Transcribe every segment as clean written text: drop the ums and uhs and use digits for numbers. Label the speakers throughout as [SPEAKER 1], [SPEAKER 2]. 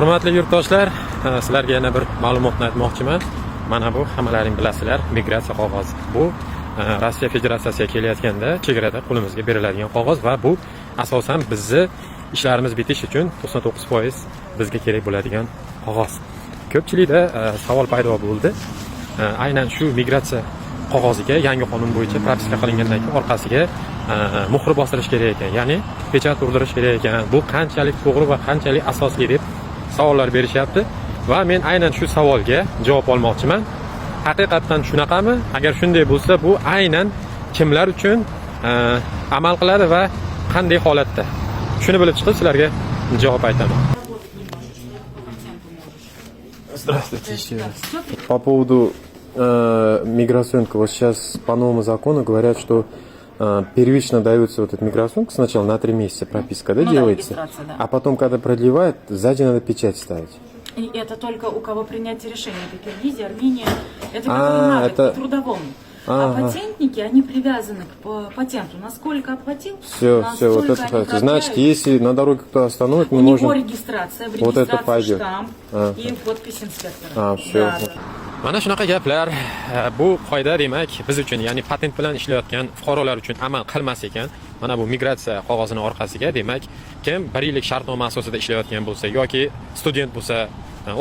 [SPEAKER 1] Hurmatli yurtdoshlar, sizlarga yana bir ma'lumotni aytmoqchiman. Mana bu hammalaring bilasizlar, migratsiya qog'ozi. Bu Rossiya Federatsiyasiga kelayotganda chegarada qo'limizga beriladigan qog'oz va bu asosan bizni ishlarimiz bitish uchun 99% bizga kerak bo'ladigan qog'oz. Ko'pchilikda savol paydo bo'ldi. Aynan shu migratsiya qog'oziga yangi qonun bo'yicha propiska qilingandan keyin orqasiga muhr bosirish kerak ekan, ya'ni pechat urdirish kerak ekan. Bu qanchalik to'g'ri va qanchalik asosli deb savollar berishyapti va men aynan shu savolga javob olmoqchiman. Haqiqatan shunaqami? Agar shunday bo'lsa, bu aynan kimlar uchun amal qiladi va qanday holatda? Shuni bilib chiqib sizlarga javob aytaman. Здравствуйте еще раз. По поводу миграционка. Вот сейчас по новому закону говорят, что первично дается вот эта миграционка сначала на 3 месяца прописка, да, делается,
[SPEAKER 2] да.
[SPEAKER 1] А потом, когда продлевают, сзади надо печать ставить.
[SPEAKER 2] И это только у кого принятие решения. Это Киргизия, Армения. Это надо,
[SPEAKER 1] это...
[SPEAKER 2] по трудовому. А патентники, они привязаны к патенту. Насколько оплатил,
[SPEAKER 1] все, вот это хорошо. Значит, если на дороге кто остановит, мы можем...
[SPEAKER 2] У него регистрация, в
[SPEAKER 1] вот это
[SPEAKER 2] регистрации штамп и подпись инспектора.
[SPEAKER 1] Все. Да. Mana shunaqa gaplar, bu qoida demak biz uchun, ya'ni patent bilan ishlayotgan fuqarolar uchun amal qilmas ekan. Mana bu migratsiya qog'ozining orqasiga, demak, kim 1 yillik shartnoma asosida ishlayotgan bo'lsa yoki student bo'lsa,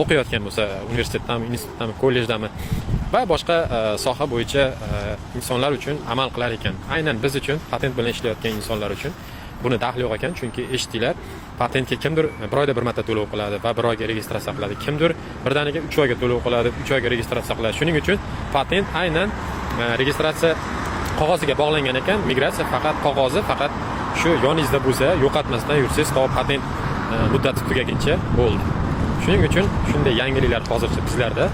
[SPEAKER 1] o'qiyotgan bo'lsa, universitetdami, institutdami, kollejdami va boshqa soha bo'yicha insonlar uchun amal qilar ekan. Aynan biz uchun, patent bilan ishlayotgan insonlar uchun buni daxli yo'q ekan, chunki eshitdinglar, patentga kimdir bir oyda bir marta to'lov qiladi va bir oyga registratsiya qiladi. Kimdir birdaniga 3 oyga to'lov qiladi, 3 oyga registratsiya qiladi. Shuning uchun patent aynan registratsiya qog'oziga bog'langan ekan. Migratsiya faqat qog'ozi, faqat shu yoningizda bo'lsa, yo'qotmasdan yursangiz, patent muddati tugaguncha bo'ldi. Shuning uchun shunday yangiliklar hozircha bizlarda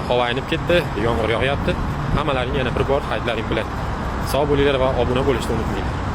[SPEAKER 1] havo aynib ketdi, yomg'ir yog'yapti. Hammalaring yana bir bor xayrlaring bilan sog' bo'linglar va obuna bo'lishni unutmanglar.